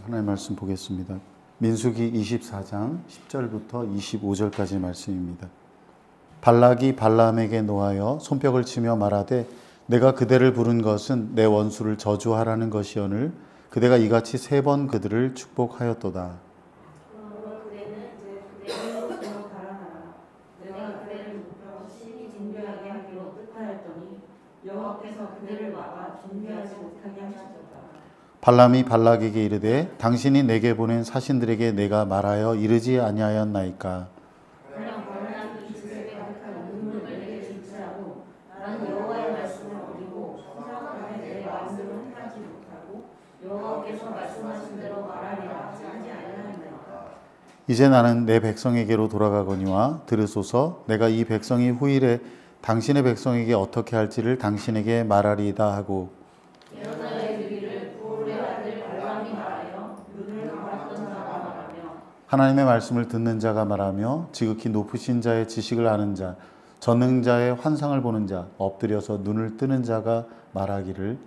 하나님의 말씀 보겠습니다. 민수기 24장 10절부터 25절까지 말씀입니다. 발락이 발람에게 노하여 손뼉을 치며 말하되 내가 그대를 부른 것은 내 원수를 저주하라는 것이오늘 그대가 이같이 3번 그들을 축복하였도다. 발람이 발락에게 이르되 당신이 내게 보낸 사신들에게 내가 말하여 이르지 아니하였나이까. 이제 나는 내 백성에게로 돌아가거니와 들으소서. 내가 이 백성이 후일에 당신의 백성에게 어떻게 할지를 당신에게 말하리이다 하고 하나님의 말씀을 듣는 자가 말하며 지극히 높으신 자의 지식을 아는 자 전능자의 환상을 보는 자 엎드려서 눈을 뜨는 자가 말하기를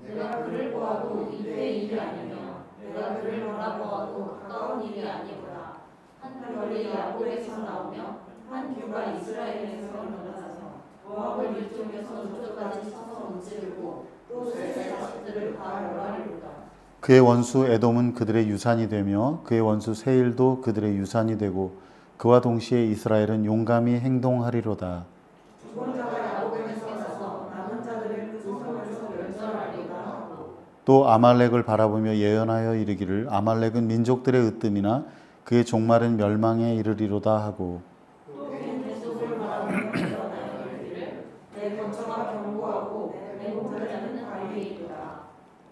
내가 그를 보아도 이때의 일이 아니며 내가 그를 바라보아도 가까운 일이 아니구나. 한 별이 야곱에서 나오며 한 규가 이스라엘에서 일어나서 모압을 이쪽에서 저쪽까지 서서 문지르고 또 세 자식들을 다 멸하리로다. 그의 원수 에돔은 그들의 유산이 되며 그의 원수 세일도 그들의 유산이 되고 그와 동시에 이스라엘은 용감히 행동하리로다. 또 아말렉을 바라보며 예언하여 이르기를 아말렉은 민족들의 으뜸이나 그의 종말은 멸망에 이르리로다 하고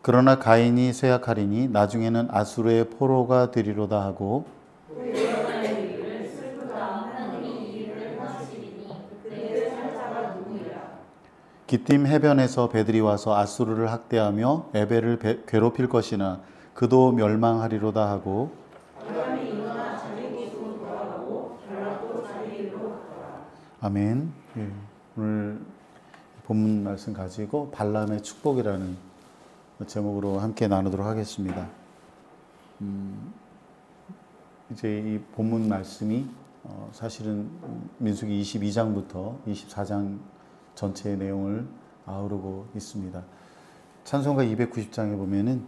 그러나 가인이 쇠약하리니 나중에는 아수르의 포로가 되리로다 하고 기띔 해변에서 배들이 와서 아수르를 학대하며 에벨을 괴롭힐 것이나 그도 멸망하리로다 하고 아멘. 예, 오늘 본문 말씀 가지고 발람의 축복이라는 제목으로 함께 나누도록 하겠습니다. 이제 이 본문 말씀이 사실은 민수기 22장부터 24장 전체의 내용을 아우르고 있습니다. 찬송가 290장에 보면은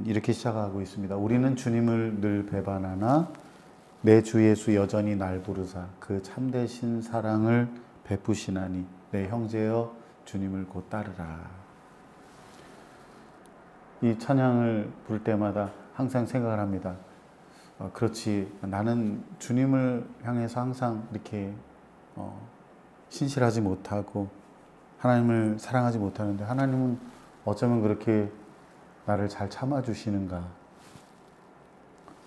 이렇게 시작하고 있습니다. 우리는 주님을 늘 배반하나 내 주 예수 여전히 날 부르사 그 참되신 사랑을 베푸시나니 내 형제여 주님을 곧 따르라. 이 찬양을 부를 때마다 항상 생각을 합니다. 그렇지, 나는 주님을 향해서 항상 이렇게 신실하지 못하고 하나님을 사랑하지 못하는데 하나님은 어쩌면 그렇게 나를 잘 참아주시는가,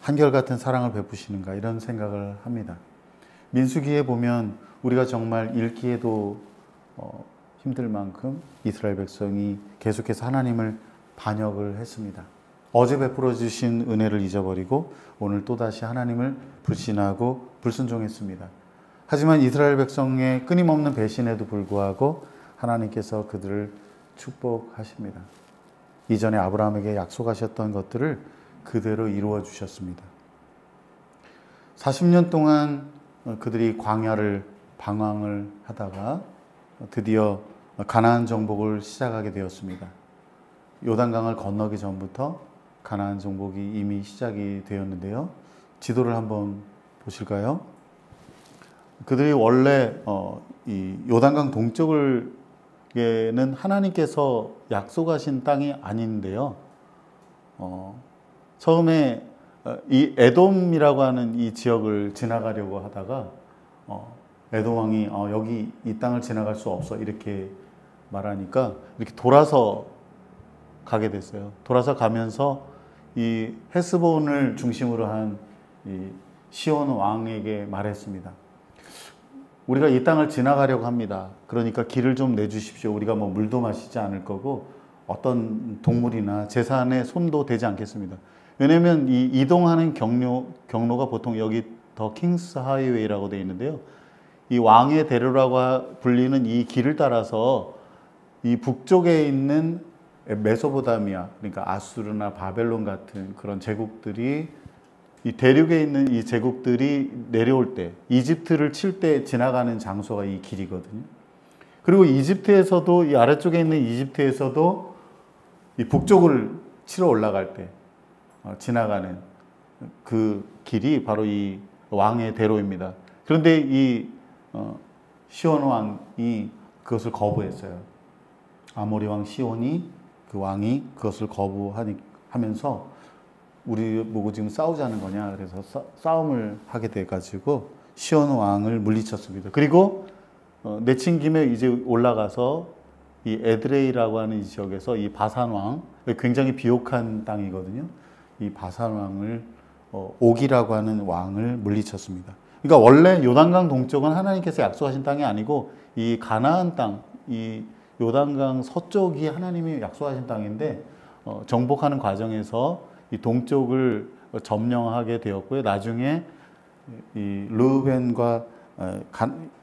한결같은 사랑을 베푸시는가, 이런 생각을 합니다. 민수기에 보면 우리가 정말 읽기에도 힘들 만큼 이스라엘 백성이 계속해서 하나님을 반역을 했습니다. 어제 베풀어 주신 은혜를 잊어버리고 오늘 또다시 하나님을 불신하고 불순종했습니다. 하지만 이스라엘 백성의 끊임없는 배신에도 불구하고 하나님께서 그들을 축복하십니다. 이전에 아브라함에게 약속하셨던 것들을 그대로 이루어 주셨습니다. 40년 동안 그들이 광야를 방황을 하다가 드디어 가나안 정복을 시작하게 되었습니다. 요단강을 건너기 전부터 가나안 정복이 이미 시작이 되었는데요. 지도를 한번 보실까요? 그들이 원래 이 요단강 동쪽에는 하나님께서 약속하신 땅이 아닌데요. 처음에 이 에돔이라고 하는 이 지역을 지나가려고 하다가 에돔 왕이 여기 이 땅을 지나갈 수 없어 이렇게 말하니까 이렇게 돌아서 가게 됐어요. 돌아서 가면서 이 헤스본을 중심으로 한 이 시온 왕에게 말했습니다. 우리가 이 땅을 지나가려고 합니다. 그러니까 길을 좀 내주십시오. 우리가 뭐 물도 마시지 않을 거고 어떤 동물이나 재산에 손도 대지 않겠습니다. 왜냐하면 이 이동하는 경로가 보통 여기 더 킹스 하이웨이라고 되어 있는데요. 이 왕의 대로라고 불리는 이 길을 따라서 이 북쪽에 있는 메소포타미아, 그러니까 아수르나 바벨론 같은 그런 제국들이 이 대륙에 있는 이 제국들이 내려올 때 이집트를 칠 때 지나가는 장소가 이 길이거든요. 그리고 이집트에서도 이 아래쪽에 있는 이집트에서도 이 북쪽을 치러 올라갈 때 지나가는 그 길이 바로 이 왕의 대로입니다. 그런데 이 시온 왕이 그것을 거부했어요. 아모리 왕 시온이 그 왕이 그것을 거부하면서 우리 보고 지금 싸우자는 거냐 그래서 싸움을 하게 돼가지고 시온 왕을 물리쳤습니다. 그리고 내친 김에 이제 올라가서 이 에드레이라고 하는 이 지역에서 이 바산 왕, 굉장히 비옥한 땅이거든요. 이 바산 왕을 옥이라고 하는 왕을 물리쳤습니다. 그러니까 원래 요단강 동쪽은 하나님께서 약속하신 땅이 아니고 이 가나안 땅, 이 요단강 서쪽이 하나님이 약속하신 땅인데 정복하는 과정에서 이 동쪽을 점령하게 되었고요. 나중에 이 르우벤과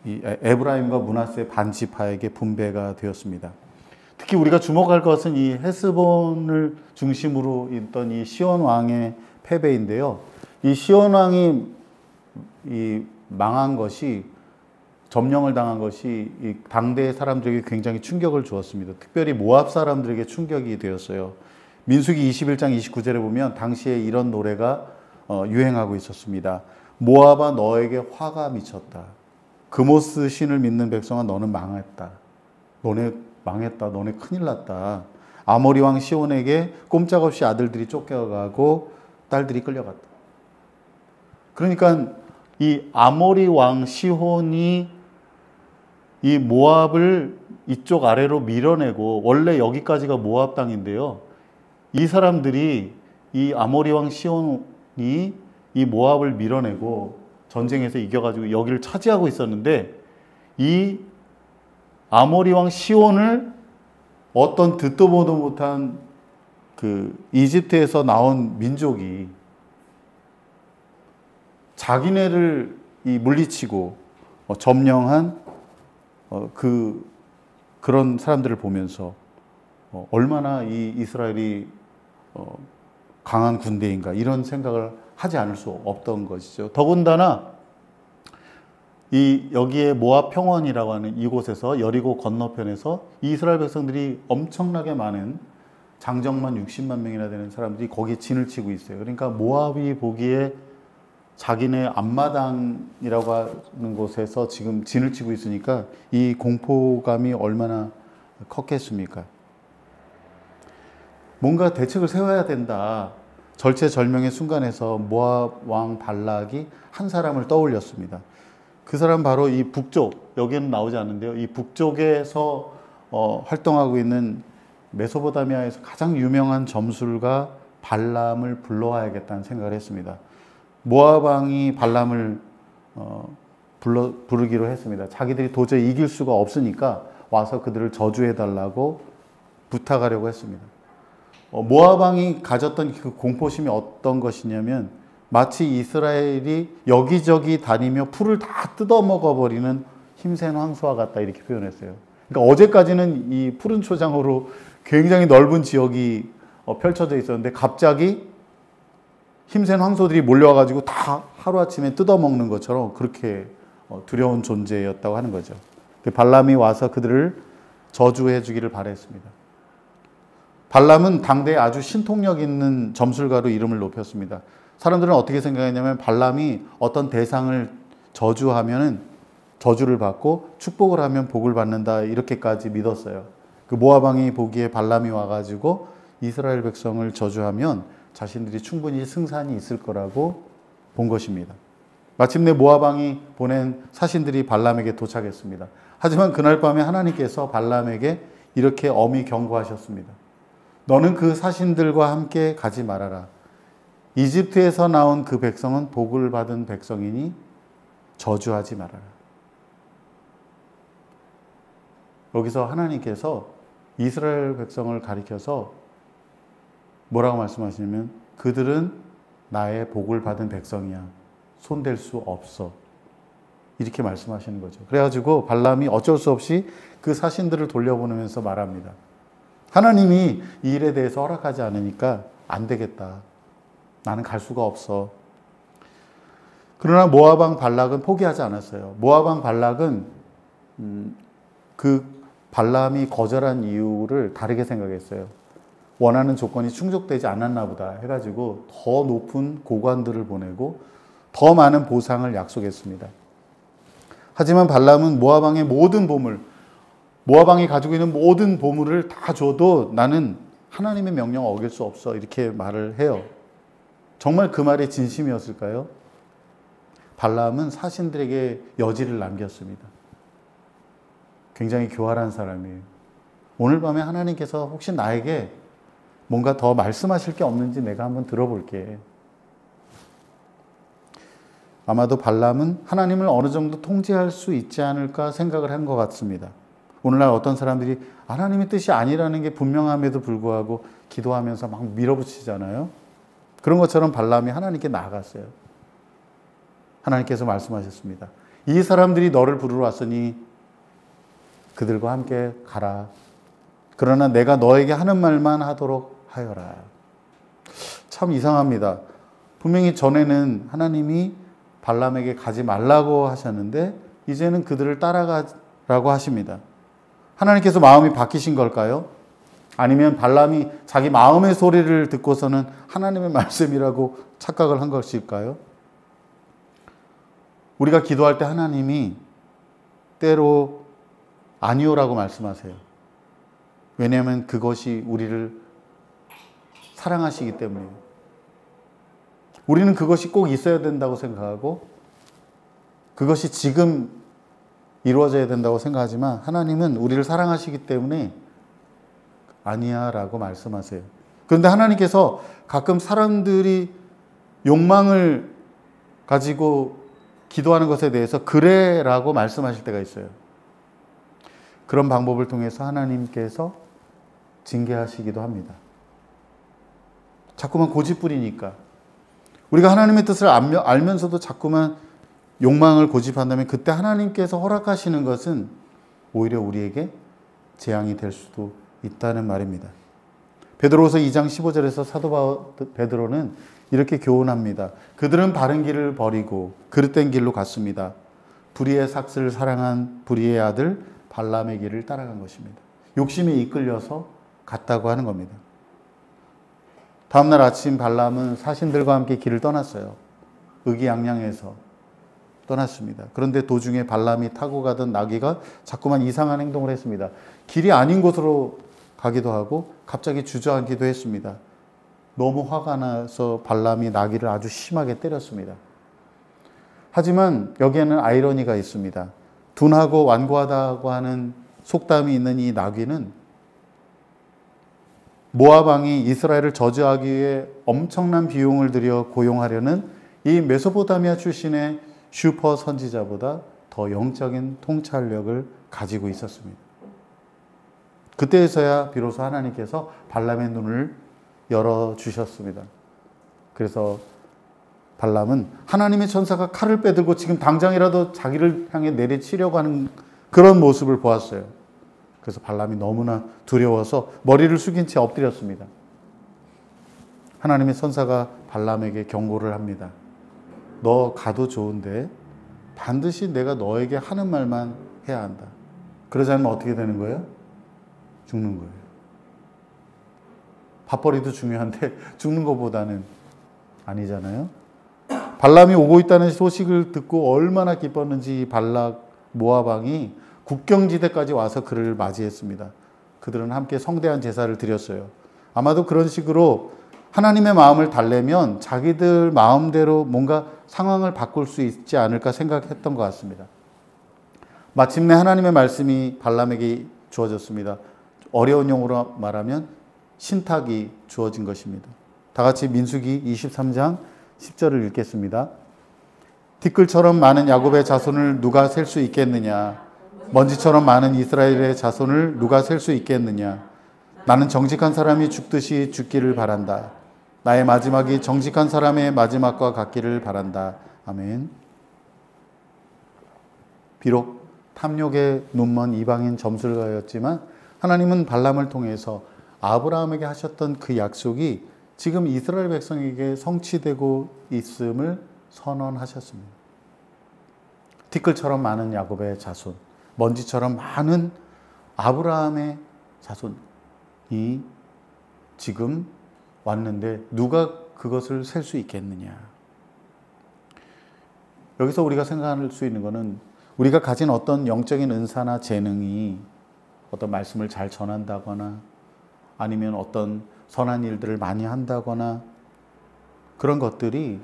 에브라임과 므낫세 반지파에게 분배가 되었습니다. 특히 우리가 주목할 것은 이 헤스본을 중심으로 있던 이 시온 왕의 패배인데요. 이 시온 왕이 이 망한 것이 점령을 당한 것이 이 당대 사람들에게 굉장히 충격을 주었습니다. 특별히 모압 사람들에게 충격이 되었어요. 민수기 21장 29절에 보면 당시에 이런 노래가 유행하고 있었습니다. 모압아 너에게 화가 미쳤다. 그모스 신을 믿는 백성아 너는 망했다. 너네 망했다. 너네 큰일 났다. 아모리 왕 시온에게 꼼짝없이 아들들이 쫓겨가고 딸들이 끌려갔다. 그러니까 이 아모리 왕 시온이 이 모압을 이쪽 아래로 밀어내고 원래 여기까지가 모압 땅인데요. 이 사람들이 이 아모리 왕 시온이 이 모압을 밀어내고 전쟁에서 이겨가지고 여기를 차지하고 있었는데 이 아모리 왕 시온을 어떤 듣도 보도 못한 그 이집트에서 나온 민족이 자기네를 이 물리치고 점령한 그런 사람들을 보면서 얼마나 이 이스라엘이 강한 군대인가 이런 생각을 하지 않을 수 없던 것이죠. 더군다나 여기에 모압 평원이라고 하는 이곳에서 여리고 건너편에서 이스라엘 백성들이 엄청나게 많은 장정만 60만 명이나 되는 사람들이 거기에 진을 치고 있어요. 그러니까 모압이 보기에 자기네 앞마당이라고 하는 곳에서 지금 진을 치고 있으니까 이 공포감이 얼마나 컸겠습니까? 뭔가 대책을 세워야 된다. 절체절명의 순간에서 모압 왕 발락이 한 사람을 떠올렸습니다. 그 사람 바로 이 북쪽, 여기는 나오지 않는데요. 이 북쪽에서 활동하고 있는 메소포타미아에서 가장 유명한 점술가 발람을 불러와야겠다는 생각을 했습니다. 모압 왕이 발람을 부르기로 했습니다. 자기들이 도저히 이길 수가 없으니까 와서 그들을 저주해달라고 부탁하려고 했습니다. 모압 왕이 가졌던 그 공포심이 어떤 것이냐면 마치 이스라엘이 여기저기 다니며 풀을 다 뜯어먹어버리는 힘센 황소와 같다 이렇게 표현했어요. 그러니까 어제까지는 이 푸른 초장으로 굉장히 넓은 지역이 펼쳐져 있었는데 갑자기 힘센 황소들이 몰려와가지고 다 하루아침에 뜯어먹는 것처럼 그렇게 두려운 존재였다고 하는 거죠. 발람이 와서 그들을 저주해 주기를 바랬습니다. 발람은 당대에 아주 신통력 있는 점술가로 이름을 높였습니다. 사람들은 어떻게 생각했냐면 발람이 어떤 대상을 저주하면은 저주를 받고 축복을 하면 복을 받는다 이렇게까지 믿었어요. 그 모압 왕이 보기에 발람이 와가지고 이스라엘 백성을 저주하면 자신들이 충분히 승산이 있을 거라고 본 것입니다. 마침내 모압 왕이 보낸 사신들이 발람에게 도착했습니다. 하지만 그날 밤에 하나님께서 발람에게 이렇게 엄히 경고하셨습니다. 너는 그 사신들과 함께 가지 말아라. 이집트에서 나온 그 백성은 복을 받은 백성이니 저주하지 말아라. 여기서 하나님께서 이스라엘 백성을 가리켜서 뭐라고 말씀하시냐면 그들은 나의 복을 받은 백성이야. 손댈 수 없어. 이렇게 말씀하시는 거죠. 그래가지고 발람이 어쩔 수 없이 그 사신들을 돌려보내면서 말합니다. 하나님이 이 일에 대해서 허락하지 않으니까 안 되겠다. 나는 갈 수가 없어. 그러나 모압 왕 발락은 포기하지 않았어요. 모압 왕 발락은 그 발람이 거절한 이유를 다르게 생각했어요. 원하는 조건이 충족되지 않았나 보다 해가지고 더 높은 고관들을 보내고 더 많은 보상을 약속했습니다. 하지만 발람은 모압 왕의 모든 보물, 모압 왕이 가지고 있는 모든 보물을 다 줘도 나는 하나님의 명령을 어길 수 없어, 이렇게 말을 해요. 정말 그 말이 진심이었을까요? 발람은 사신들에게 여지를 남겼습니다. 굉장히 교활한 사람이에요. 오늘 밤에 하나님께서 혹시 나에게 뭔가 더 말씀하실 게 없는지 내가 한번 들어볼게. 아마도 발람은 하나님을 어느 정도 통제할 수 있지 않을까 생각을 한 것 같습니다. 오늘날 어떤 사람들이 하나님의 뜻이 아니라는 게 분명함에도 불구하고 기도하면서 막 밀어붙이잖아요. 그런 것처럼 발람이 하나님께 나아갔어요. 하나님께서 말씀하셨습니다. 이 사람들이 너를 부르러 왔으니 그들과 함께 가라. 그러나 내가 너에게 하는 말만 하도록 하여라. 참 이상합니다. 분명히 전에는 하나님이 발람에게 가지 말라고 하셨는데 이제는 그들을 따라가라고 하십니다. 하나님께서 마음이 바뀌신 걸까요? 아니면 발람이 자기 마음의 소리를 듣고서는 하나님의 말씀이라고 착각을 한 것일까요? 우리가 기도할 때 하나님이 때로 아니오라고 말씀하세요. 왜냐하면 그것이 우리를 사랑하시기 때문이에요. 우리는 그것이 꼭 있어야 된다고 생각하고 그것이 지금 이루어져야 된다고 생각하지만 하나님은 우리를 사랑하시기 때문에 아니야 라고 말씀하세요. 그런데 하나님께서 가끔 사람들이 욕망을 가지고 기도하는 것에 대해서 그래 라고 말씀하실 때가 있어요. 그런 방법을 통해서 하나님께서 징계하시기도 합니다. 자꾸만 고집부리니까. 우리가 하나님의 뜻을 알면서도 자꾸만 욕망을 고집한다면 그때 하나님께서 허락하시는 것은 오히려 우리에게 재앙이 될 수도 있다는 말입니다. 베드로후서 2장 15절에서 사도 베드로는 이렇게 교훈합니다. 그들은 바른 길을 버리고 그릇된 길로 갔습니다. 불의의 삭스를 사랑한 불의의 아들 발람의 길을 따라간 것입니다. 욕심에 이끌려서 갔다고 하는 겁니다. 다음날 아침 발람은 사신들과 함께 길을 떠났어요. 의기양양해서 떠났습니다. 그런데 도중에 발람이 타고 가던 나귀가 자꾸만 이상한 행동을 했습니다. 길이 아닌 곳으로 가기도 하고 갑자기 주저앉기도 했습니다. 너무 화가 나서 발람이 나귀를 아주 심하게 때렸습니다. 하지만 여기에는 아이러니가 있습니다. 둔하고 완고하다고 하는 속담이 있는 이 나귀는 모압 왕이 이스라엘을 저주하기 위해 엄청난 비용을 들여 고용하려는 이 메소포타미아 출신의 슈퍼 선지자보다 더 영적인 통찰력을 가지고 있었습니다. 그때에서야 비로소 하나님께서 발람의 눈을 열어주셨습니다. 그래서 발람은 하나님의 천사가 칼을 빼들고 지금 당장이라도 자기를 향해 내리치려고 하는 그런 모습을 보았어요. 그래서 발람이 너무나 두려워서 머리를 숙인 채 엎드렸습니다. 하나님의 천사가 발람에게 경고를 합니다. 너 가도 좋은데 반드시 내가 너에게 하는 말만 해야 한다. 그러지 않으면 어떻게 되는 거예요? 죽는 거예요. 밥벌이도 중요한데 죽는 것보다는 아니잖아요. 발람이 오고 있다는 소식을 듣고 얼마나 기뻤는지 발락 모압 왕이 국경지대까지 와서 그를 맞이했습니다. 그들은 함께 성대한 제사를 드렸어요. 아마도 그런 식으로 하나님의 마음을 달래면 자기들 마음대로 뭔가 상황을 바꿀 수 있지 않을까 생각했던 것 같습니다. 마침내 하나님의 말씀이 발람에게 주어졌습니다. 어려운 용어로 말하면 신탁이 주어진 것입니다. 다 같이 민수기 23장 10절을 읽겠습니다. 티끌처럼 많은 야곱의 자손을 누가 셀 수 있겠느냐? 먼지처럼 많은 이스라엘의 자손을 누가 셀 수 있겠느냐? 나는 정직한 사람이 죽듯이 죽기를 바란다. 나의 마지막이 정직한 사람의 마지막과 같기를 바란다. 아멘. 비록 탐욕에 눈먼 이방인 점술가였지만 하나님은 발람을 통해서 아브라함에게 하셨던 그 약속이 지금 이스라엘 백성에게 성취되고 있음을 선언하셨습니다. 티끌처럼 많은 야곱의 자손, 먼지처럼 많은 아브라함의 자손이 지금 왔는데 누가 그것을 셀 수 있겠느냐. 여기서 우리가 생각할 수 있는 것은 우리가 가진 어떤 영적인 은사나 재능이 어떤 말씀을 잘 전한다거나 아니면 어떤 선한 일들을 많이 한다거나 그런 것들이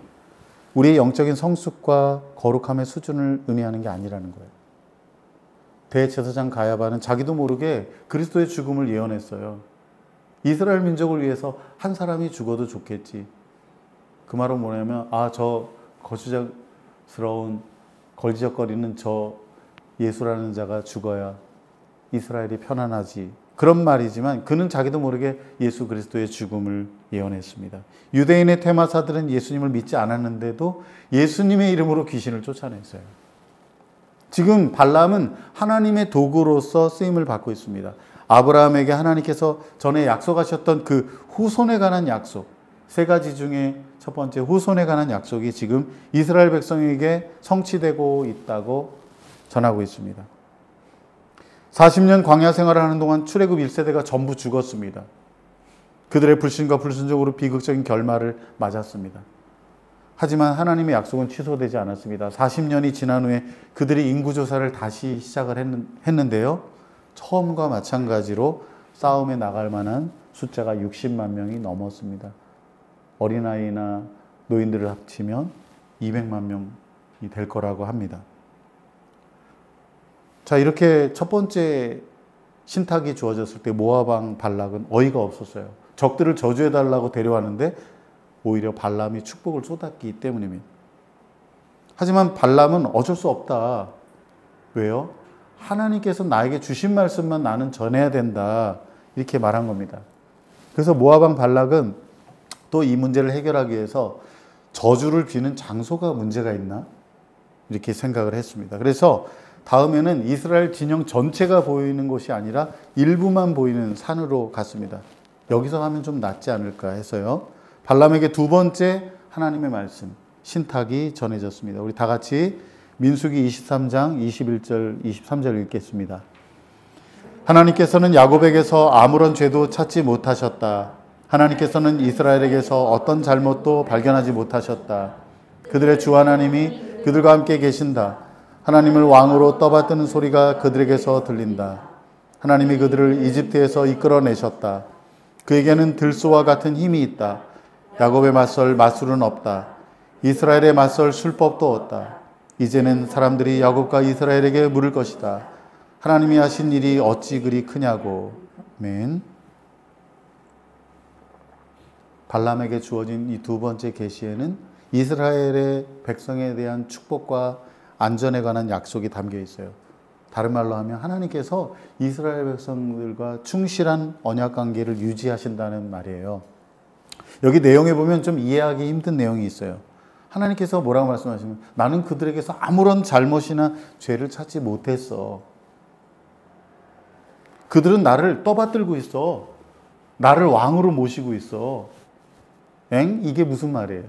우리의 영적인 성숙과 거룩함의 수준을 의미하는 게 아니라는 거예요. 대제사장 가야바는 자기도 모르게 그리스도의 죽음을 예언했어요. 이스라엘 민족을 위해서 한 사람이 죽어도 좋겠지. 그 말은 뭐냐면 저 거추장스러운 걸지적거리는 저 예수라는 자가 죽어야 이스라엘이 편안하지. 그런 말이지만 그는 자기도 모르게 예수 그리스도의 죽음을 예언했습니다. 유대인의 퇴마사들은 예수님을 믿지 않았는데도 예수님의 이름으로 귀신을 쫓아냈어요. 지금 발람은 하나님의 도구로서 쓰임을 받고 있습니다. 아브라함에게 하나님께서 전에 약속하셨던 그 후손에 관한 약속, 3가지 중에 첫 번째 후손에 관한 약속이 지금 이스라엘 백성에게 성취되고 있다고 전하고 있습니다. 40년 광야 생활을 하는 동안 출애굽 1세대가 전부 죽었습니다. 그들의 불신과 불순종으로 비극적인 결말을 맞았습니다. 하지만 하나님의 약속은 취소되지 않았습니다. 40년이 지난 후에 그들이 인구조사를 다시 시작을 했는데요. 처음과 마찬가지로 싸움에 나갈 만한 숫자가 60만 명이 넘었습니다. 어린아이나 노인들을 합치면 200만 명이 될 거라고 합니다. 자, 이렇게 첫 번째 신탁이 주어졌을 때 모압 왕 발락은 어이가 없었어요. 적들을 저주해달라고 데려왔는데 오히려 발람이 축복을 쏟았기 때문입니다. 하지만 발람은 어쩔 수 없다. 왜요? 하나님께서 나에게 주신 말씀만 나는 전해야 된다. 이렇게 말한 겁니다. 그래서 모압 왕 발락은 또 이 문제를 해결하기 위해서 저주를 비는 장소가 문제가 있나? 이렇게 생각을 했습니다. 그래서 다음에는 이스라엘 진영 전체가 보이는 곳이 아니라 일부만 보이는 산으로 갔습니다. 여기서 하면 좀 낫지 않을까 해서요. 발람에게 두 번째 하나님의 말씀, 신탁이 전해졌습니다. 우리 다 같이 민수기 23장 21절, 23절 읽겠습니다. 하나님께서는 야곱에게서 아무런 죄도 찾지 못하셨다. 하나님께서는 이스라엘에게서 어떤 잘못도 발견하지 못하셨다. 그들의 주 하나님이 그들과 함께 계신다. 하나님을 왕으로 떠받드는 소리가 그들에게서 들린다. 하나님이 그들을 이집트에서 이끌어내셨다. 그에게는 들소와 같은 힘이 있다. 야곱에 맞설 마술은 없다. 이스라엘에 맞설 술법도 없다. 이제는 사람들이 야곱과 이스라엘에게 물을 것이다. 하나님이 하신 일이 어찌 그리 크냐고. 아멘. 발람에게 주어진 이 두 번째 계시에는 이스라엘의 백성에 대한 축복과 안전에 관한 약속이 담겨 있어요. 다른 말로 하면 하나님께서 이스라엘 백성들과 충실한 언약 관계를 유지하신다는 말이에요. 여기 내용에 보면 좀 이해하기 힘든 내용이 있어요. 하나님께서 뭐라고 말씀하시면 나는 그들에게서 아무런 잘못이나 죄를 찾지 못했어. 그들은 나를 떠받들고 있어. 나를 왕으로 모시고 있어. 이게 무슨 말이에요?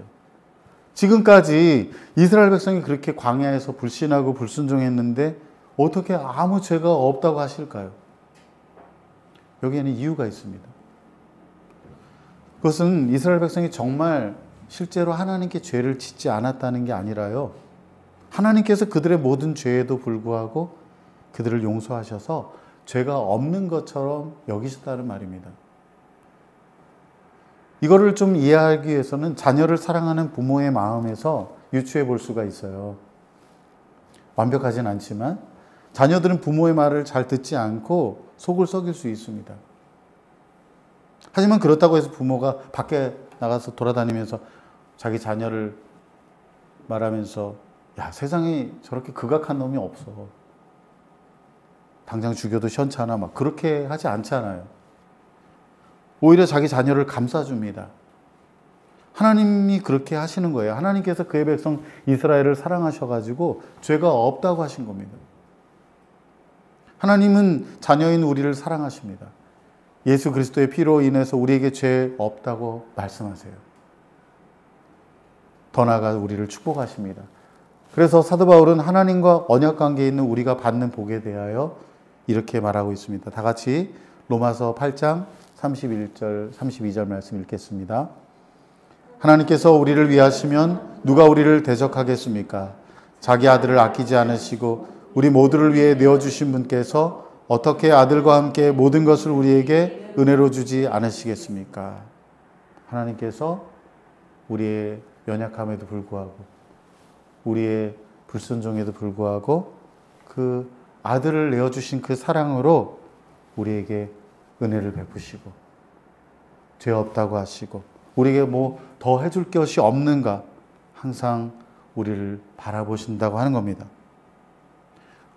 지금까지 이스라엘 백성이 그렇게 광야에서 불신하고 불순종했는데 어떻게 아무 죄가 없다고 하실까요? 여기에는 이유가 있습니다. 그것은 이스라엘 백성이 정말 실제로 하나님께 죄를 짓지 않았다는 게 아니라요. 하나님께서 그들의 모든 죄에도 불구하고 그들을 용서하셔서 죄가 없는 것처럼 여기셨다는 말입니다. 이거를 좀 이해하기 위해서는 자녀를 사랑하는 부모의 마음에서 유추해 볼 수가 있어요. 완벽하진 않지만 자녀들은 부모의 말을 잘 듣지 않고 속을 썩일 수 있습니다. 하지만 그렇다고 해서 부모가 밖에 나가서 돌아다니면서 자기 자녀를 말하면서 야, 세상에 저렇게 극악한 놈이 없어. 당장 죽여도 시원찮아. 막 그렇게 하지 않잖아요. 오히려 자기 자녀를 감싸줍니다. 하나님이 그렇게 하시는 거예요. 하나님께서 그의 백성 이스라엘을 사랑하셔가지고 죄가 없다고 하신 겁니다. 하나님은 자녀인 우리를 사랑하십니다. 예수 그리스도의 피로 인해서 우리에게 죄 없다고 말씀하세요. 더 나아가 우리를 축복하십니다. 그래서 사도 바울은 하나님과 언약 관계에 있는 우리가 받는 복에 대하여 이렇게 말하고 있습니다. 다 같이 로마서 8장 31절, 32절 말씀 읽겠습니다. 하나님께서 우리를 위하시면 누가 우리를 대적하겠습니까? 자기 아들을 아끼지 않으시고 우리 모두를 위해 내어주신 분께서 어떻게 아들과 함께 모든 것을 우리에게 은혜로 주지 않으시겠습니까? 하나님께서 우리의 연약함에도 불구하고 우리의 불순종에도 불구하고 그 아들을 내어주신 그 사랑으로 우리에게 은혜를 베푸시고 죄 없다고 하시고 우리에게 뭐 더 해줄 것이 없는가 항상 우리를 바라보신다고 하는 겁니다.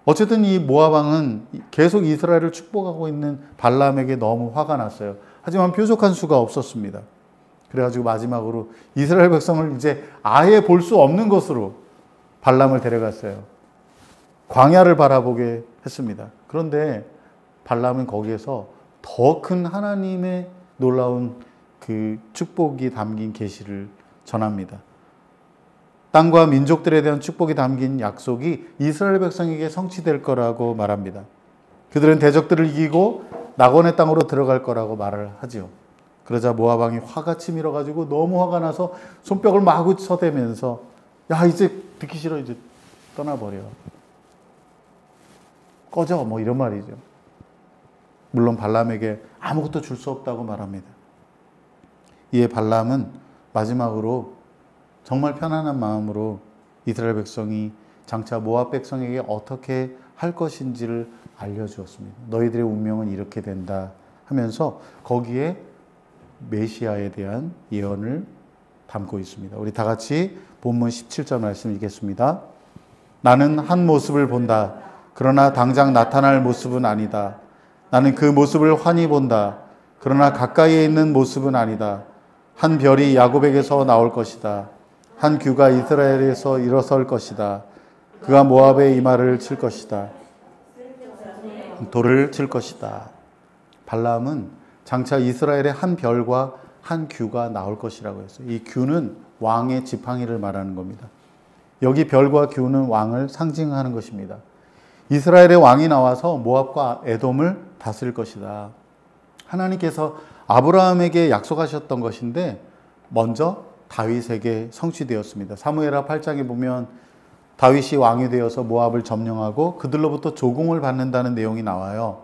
어쨌든 이 모압 왕은 계속 이스라엘을 축복하고 있는 발람에게 너무 화가 났어요. 하지만 뾰족한 수가 없었습니다. 그래가지고 마지막으로 이스라엘 백성을 이제 아예 볼 수 없는 곳으로 발람을 데려갔어요. 광야를 바라보게 했습니다. 그런데 발람은 거기에서 더 큰 하나님의 놀라운 그 축복이 담긴 계시를 전합니다. 땅과 민족들에 대한 축복이 담긴 약속이 이스라엘 백성에게 성취될 거라고 말합니다. 그들은 대적들을 이기고 낙원의 땅으로 들어갈 거라고 말을 하지요. 그러자 모압 왕이 화가 치밀어 가지고 너무 화가 나서 손뼉을 마구 쳐대면서 야 이제 듣기 싫어 이제 떠나버려. 꺼져 뭐 이런 말이죠. 물론 발람에게 아무것도 줄 수 없다고 말합니다. 이에 발람은 마지막으로 정말 편안한 마음으로 이스라엘 백성이 장차 모압 백성에게 어떻게 할 것인지를 알려주었습니다. 너희들의 운명은 이렇게 된다 하면서 거기에 메시아에 대한 예언을 담고 있습니다. 우리 다 같이 본문 17절 말씀 읽겠습니다. 나는 한 모습을 본다. 그러나 당장 나타날 모습은 아니다. 나는 그 모습을 환히 본다. 그러나 가까이에 있는 모습은 아니다. 한 별이 야곱에게서 나올 것이다. 한 규가 이스라엘에서 일어설 것이다. 그가 모압의 이마를 칠 것이다. 돌을 칠 것이다. 발람은 장차 이스라엘의 한 별과 한 규가 나올 것이라고 했어요. 이 규는 왕의 지팡이를 말하는 겁니다. 여기 별과 규는 왕을 상징하는 것입니다. 이스라엘의 왕이 나와서 모압과 에돔을 다스릴 것이다. 하나님께서 아브라함에게 약속하셨던 것인데 먼저 다윗에게 성취되었습니다. 사무엘하 8장에 보면 다윗이 왕이 되어서 모압을 점령하고 그들로부터 조공을 받는다는 내용이 나와요.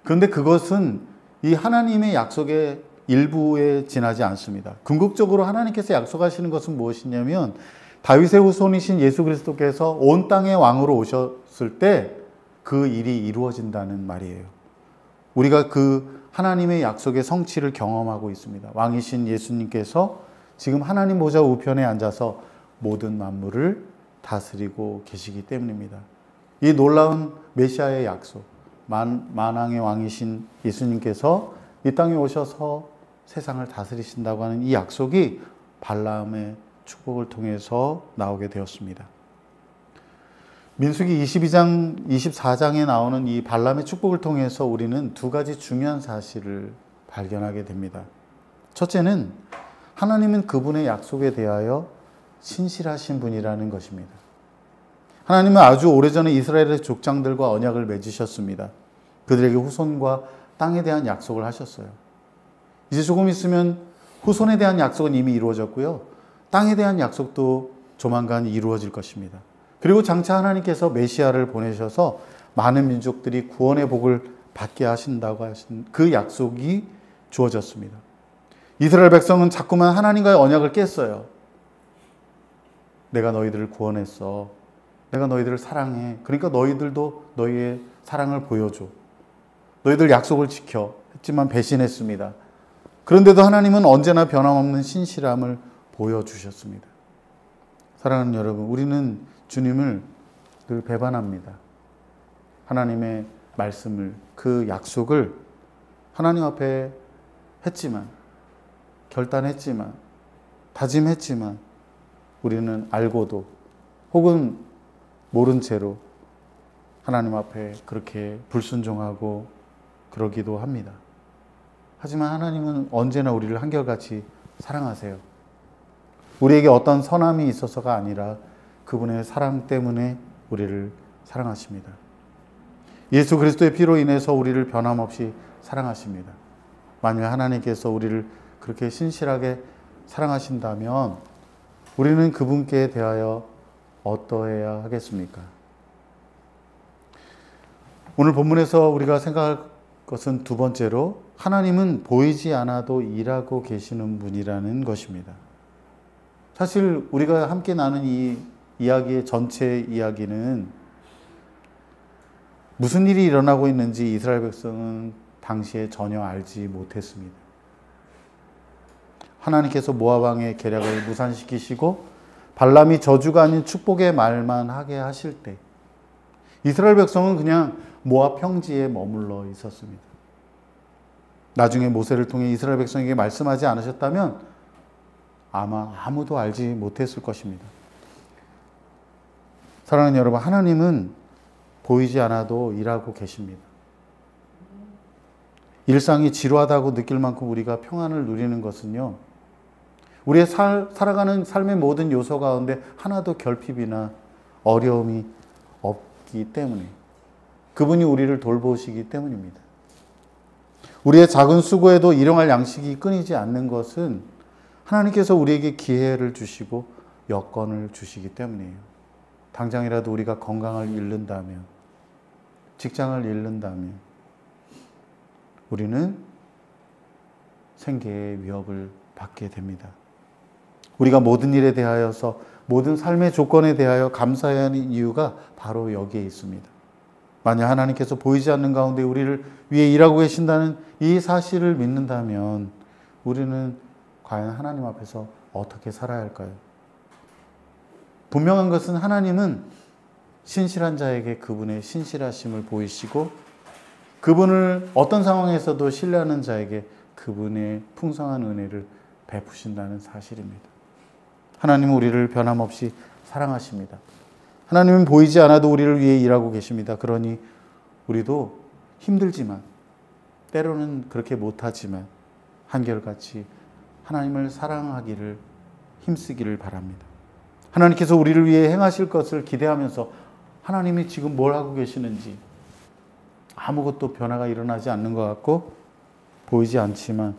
그런데 그것은 이 하나님의 약속의 일부에 지나지 않습니다. 궁극적으로 하나님께서 약속하시는 것은 무엇이냐면 다윗의 후손이신 예수 그리스도께서 온 땅의 왕으로 오셨을 때 그 일이 이루어진다는 말이에요. 우리가 그 하나님의 약속의 성취를 경험하고 있습니다. 왕이신 예수님께서 지금 하나님 보좌 우편에 앉아서 모든 만물을 다스리고 계시기 때문입니다. 이 놀라운 메시아의 약속, 만왕의 왕이신 예수님께서 이 땅에 오셔서 세상을 다스리신다고 하는 이 약속이 발람의 축복을 통해서 나오게 되었습니다. 민수기 22장, 24장에 나오는 이 발람의 축복을 통해서 우리는 두 가지 중요한 사실을 발견하게 됩니다. 첫째는 하나님은 그분의 약속에 대하여 신실하신 분이라는 것입니다. 하나님은 아주 오래전에 이스라엘의 족장들과 언약을 맺으셨습니다. 그들에게 후손과 땅에 대한 약속을 하셨어요. 이제 조금 있으면 후손에 대한 약속은 이미 이루어졌고요. 땅에 대한 약속도 조만간 이루어질 것입니다. 그리고 장차 하나님께서 메시아를 보내셔서 많은 민족들이 구원의 복을 받게 하신다고 하신 그 약속이 주어졌습니다. 이스라엘 백성은 자꾸만 하나님과의 언약을 깼어요. 내가 너희들을 구원했어. 내가 너희들을 사랑해. 그러니까 너희들도 너희의 사랑을 보여줘. 너희들 약속을 지켜. 했지만 배신했습니다. 그런데도 하나님은 언제나 변함없는 신실함을 보여주셨습니다. 사랑하는 여러분, 우리는 주님을 늘 배반합니다. 하나님의 말씀을, 그 약속을 하나님 앞에 했지만, 결단했지만, 다짐했지만 우리는 알고도 혹은 모른 채로 하나님 앞에 그렇게 불순종하고 그러기도 합니다. 하지만 하나님은 언제나 우리를 한결같이 사랑하세요. 우리에게 어떤 선함이 있어서가 아니라 그분의 사랑 때문에 우리를 사랑하십니다. 예수 그리스도의 피로 인해서 우리를 변함없이 사랑하십니다. 만약 하나님께서 우리를 그렇게 신실하게 사랑하신다면 우리는 그분께 대하여 어떠해야 하겠습니까? 오늘 본문에서 우리가 생각할 것은 두 번째로 하나님은 보이지 않아도 일하고 계시는 분이라는 것입니다. 사실 우리가 함께 나눈 이 이야기의 전체 이야기는 무슨 일이 일어나고 있는지 이스라엘 백성은 당시에 전혀 알지 못했습니다. 하나님께서 모압 왕의 계략을 무산시키시고 발람이 저주가 아닌 축복의 말만 하게 하실 때 이스라엘 백성은 그냥 모압 평지에 머물러 있었습니다. 나중에 모세를 통해 이스라엘 백성에게 말씀하지 않으셨다면 아마 아무도 알지 못했을 것입니다. 사랑하는 여러분, 하나님은 보이지 않아도 일하고 계십니다. 일상이 지루하다고 느낄 만큼 우리가 평안을 누리는 것은요, 우리의 살아가는 삶의 모든 요소 가운데 하나도 결핍이나 어려움이 없기 때문에, 그분이 우리를 돌보시기 때문입니다. 우리의 작은 수고에도 일용할 양식이 끊이지 않는 것은 하나님께서 우리에게 기회를 주시고 여건을 주시기 때문이에요. 당장이라도 우리가 건강을 잃는다면, 직장을 잃는다면 우리는 생계의 위협을 받게 됩니다. 우리가 모든 일에 대하여서, 모든 삶의 조건에 대하여 감사해야 하는 이유가 바로 여기에 있습니다. 만약 하나님께서 보이지 않는 가운데 우리를 위해 일하고 계신다는 이 사실을 믿는다면 우리는 과연 하나님 앞에서 어떻게 살아야 할까요? 분명한 것은 하나님은 신실한 자에게 그분의 신실하심을 보이시고 그분을 어떤 상황에서도 신뢰하는 자에게 그분의 풍성한 은혜를 베푸신다는 사실입니다. 하나님은 우리를 변함없이 사랑하십니다. 하나님은 보이지 않아도 우리를 위해 일하고 계십니다. 그러니 우리도 힘들지만, 때로는 그렇게 못하지만 한결같이 하나님을 사랑하기를 힘쓰기를 바랍니다. 하나님께서 우리를 위해 행하실 것을 기대하면서 하나님이 지금 뭘 하고 계시는지, 아무것도 변화가 일어나지 않는 것 같고 보이지 않지만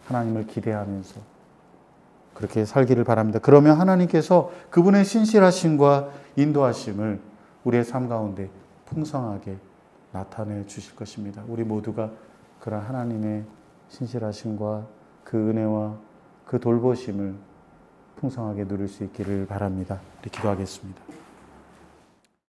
하나님을 기대하면서 그렇게 살기를 바랍니다. 그러면 하나님께서 그분의 신실하심과 인도하심을 우리의 삶 가운데 풍성하게 나타내 주실 것입니다. 우리 모두가 그런 하나님의 신실하심과 그 은혜와 그 돌보심을 풍성하게 누릴 수 있기를 바랍니다. 우리 기도하겠습니다.